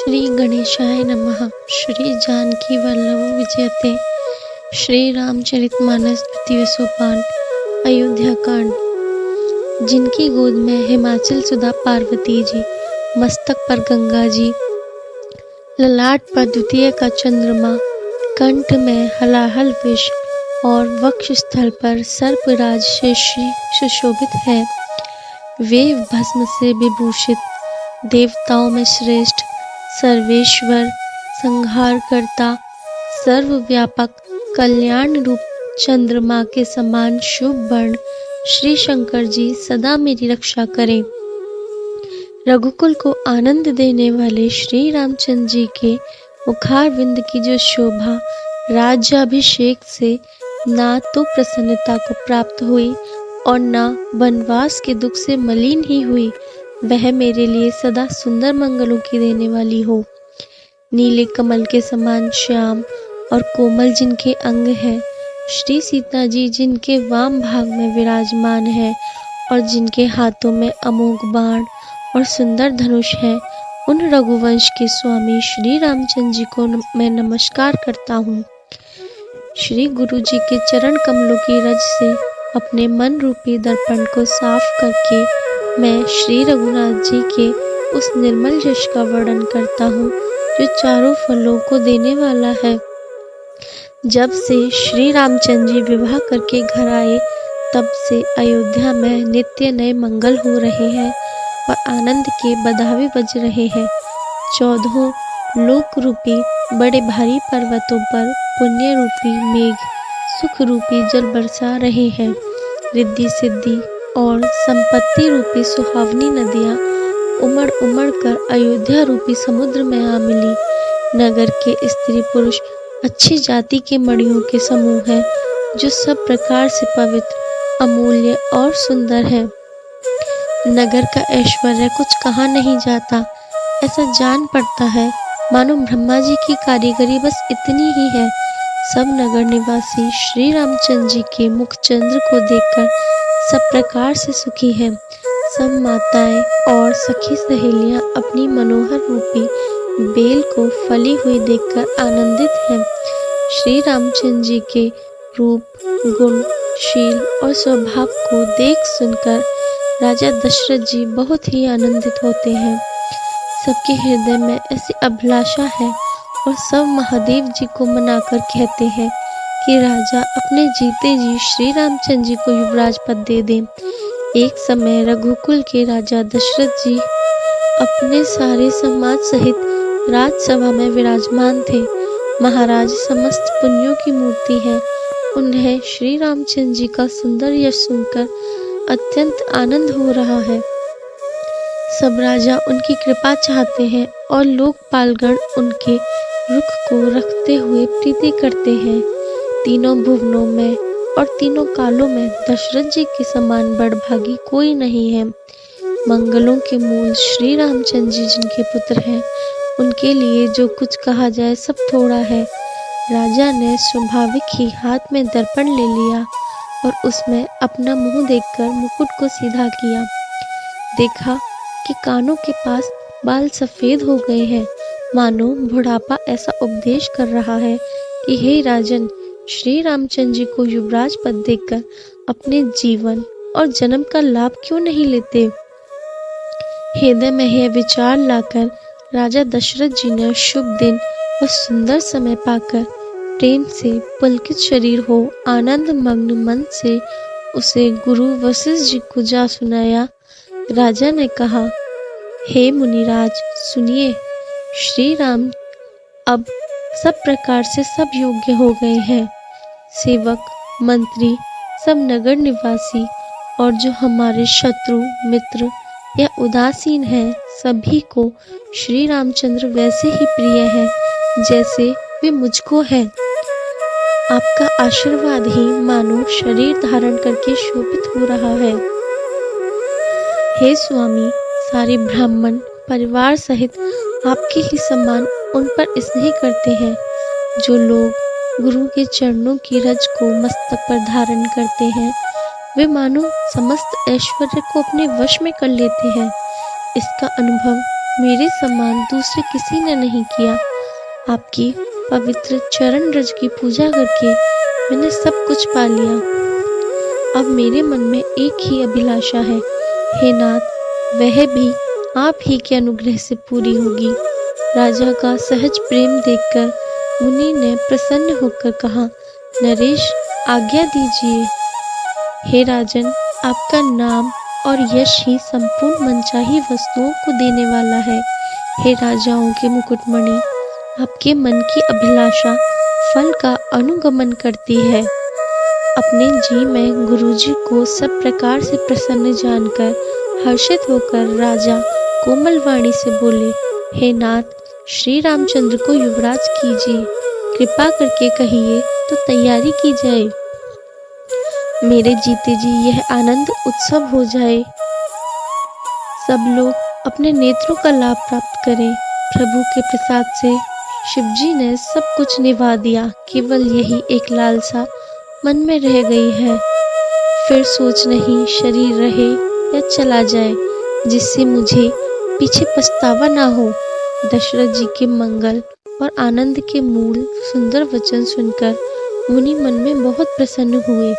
श्री गणेशाय नमः। श्री जानकी वल्लभ विजयते। श्री रामचरितमानस द्वितीय सोपान। अयोध्या कांड। जिनकी गोद में हिमाचल सुधा पार्वती जी, मस्तक पर गंगा जी, ललाट पर द्वितीय का चंद्रमा, कंठ में हलाहल विष और वक्ष स्थल पर सर्पराज से सुशोभित है। वे भस्म से विभूषित, देवताओं में श्रेष्ठ, सर्वेश्वर, संहारकर्ता, सर्वव्यापक, कल्याण रूप चंद्रमा के समान शुभ वर्ण श्री शंकर जी सदा मेरी रक्षा करें। रघुकुल को आनंद देने वाले श्री रामचंद्र जी के मुखारविंद की जो शोभा राज्याभिषेक से ना तो प्रसन्नता को प्राप्त हुई और ना वनवास के दुख से मलिन ही हुई, वह मेरे लिए सदा सुंदर मंगलों की देने वाली हो। नीले कमल के समान श्याम और कोमल जिनके अंग हैं, श्री सीता जी जिनके वाम भाग में विराजमान है और जिनके हाथों में अमोघ बाण और सुंदर धनुष है, उन रघुवंश के स्वामी श्री रामचंद्र जी को मैं नमस्कार करता हूँ। श्री गुरु जी के चरण कमलों की रज से अपने मन रूपी दर्पण को साफ करके मैं श्री रघुनाथ जी के उस निर्मल यश का वर्णन करता हूँ जो चारों फलों को देने वाला है। जब से श्री रामचंद्र जी विवाह करके घर आए, तब से अयोध्या में नित्य नए मंगल हो रहे हैं और आनंद के बधावे बज रहे हैं। 14 लोक रूपी बड़े भारी पर्वतों पर पुण्य रूपी मेघ सुख रूपी जल बरसा रहे हैं। रिद्धि सिद्धि और संपत्ति रूपी सुहावनी नदियां उमड़ उमड़ कर अयोध्या रूपी समुद्र में आ मिली। नगर के स्त्री पुरुष अच्छी जाति के मणियों के समूह हैं, जो सब प्रकार से पवित्र, अमूल्य और सुंदर है। नगर का ऐश्वर्य कुछ कहा नहीं जाता। ऐसा जान पड़ता है मानो ब्रह्मा जी की कारीगरी बस इतनी ही है। सब नगर निवासी श्री रामचंद्र जी के मुख चंद्र को देखकर सब प्रकार से सुखी हैं। सब माताएं और सखी सहेलियां अपनी मनोहर रूपी बेल को फली हुई देखकर आनंदित हैं। श्री रामचंद्र जी के रूप, गुण, शील और स्वभाव को देख सुनकर राजा दशरथ जी बहुत ही आनंदित होते हैं। सबके हृदय में ऐसी अभिलाषा है और सब महादेव जी को मनाकर कहते हैं कि राजा अपने जीते जी श्री रामचंद्र जी को युवराज पद दे दें। एक समय रघुकुल के राजा दशरथ जी अपने सारे समाज सहित राजसभा में विराजमान थे। महाराज समस्त पुण्यों की मूर्ति हैं। उन्हें श्री रामचंद्र जी का सुंदर यश सुनकर अत्यंत आनंद हो रहा है। सब राजा उनकी कृपा चाहते हैं और लोकपालगण उनके रुख को रखते हुए प्रीति करते हैं। तीनों भुवनों में और तीनों कालों में दशरथ जी के समान बड़भागी कोई नहीं है। मंगलों के मूल श्री रामचंद्र जी जिनके पुत्र हैं, उनके लिए जो कुछ कहा जाए सब थोड़ा है। राजा ने स्वाभाविक ही हाथ में दर्पण ले लिया और उसमें अपना मुंह देखकर मुकुट को सीधा किया। देखा कि कानों के पास बाल सफेद हो गए हैं, मानो बुढ़ापा ऐसा उपदेश कर रहा है कि हे राजन, श्री रामचंद्र जी को युवराज पद देकर अपने जीवन और जन्म का लाभ क्यों नहीं लेते। हृदय में यह विचार लाकर राजा दशरथ जी ने शुभ दिन और सुंदर समय पाकर प्रेम से पुलकित शरीर हो आनंद मग्न मन से उसे गुरु वशिष्ठ जी को जा सुनाया। राजा ने कहा, हे मुनिराज सुनिए, श्री राम अब सब प्रकार से सब योग्य हो गए हैं। सेवक, मंत्री, सब नगर निवासी और जो हमारे शत्रु, मित्र या उदासीन हैं, सभी को श्री रामचंद्र वैसे ही प्रिय हैं जैसे वे मुझको है। आपका आशीर्वाद ही मानो शरीर धारण करके शोभित हो रहा है। हे स्वामी, सारे ब्राह्मण परिवार सहित आपके ही सम्मान उन पर स्नेह करते हैं। जो लोग गुरु के चरणों की रज को मस्तक पर धारण करते हैं, वे मानो समस्त ऐश्वर्य को अपने वश में कर लेते हैं। इसका अनुभव मेरे समान दूसरे किसी ने नहीं किया। आपकी पवित्र चरण रज की पूजा करके मैंने सब कुछ पा लिया। अब मेरे मन में एक ही अभिलाषा है, हे नाथ, वह भी आप ही के अनुग्रह से पूरी होगी। राजा का सहज प्रेम देखकर मुनि ने प्रसन्न होकर कहा, नरेश, आज्ञा दीजिए। हे राजन, आपका नाम और यश ही संपूर्ण मनचाही वस्तुओं को देने वाला है। हे राजाओं के मुकुटमणि, आपके मन की अभिलाषा फल का अनुगमन करती है। अपने जी में गुरुजी को सब प्रकार से प्रसन्न जानकर हर्षित होकर राजा कोमल वाणी से बोले, हे नाथ, श्री रामचंद्र को युवराज कीजिए। कृपा करके कहिए तो तैयारी की जाए। मेरे जीते जी यह आनंद उत्सव हो जाए। सब लोग अपने नेत्रों का लाभ प्राप्त करें। प्रभु के प्रसाद से शिवजी ने सब कुछ निभा दिया। केवल यही एक लालसा मन में रह गई है। फिर सोच नहीं, शरीर रहे या चला जाए, जिससे मुझे पीछे पछतावा ना हो। दशरथ जी के मंगल और आनंद के मूल सुंदर वचन सुनकर मुनि मन में बहुत प्रसन्न हुए।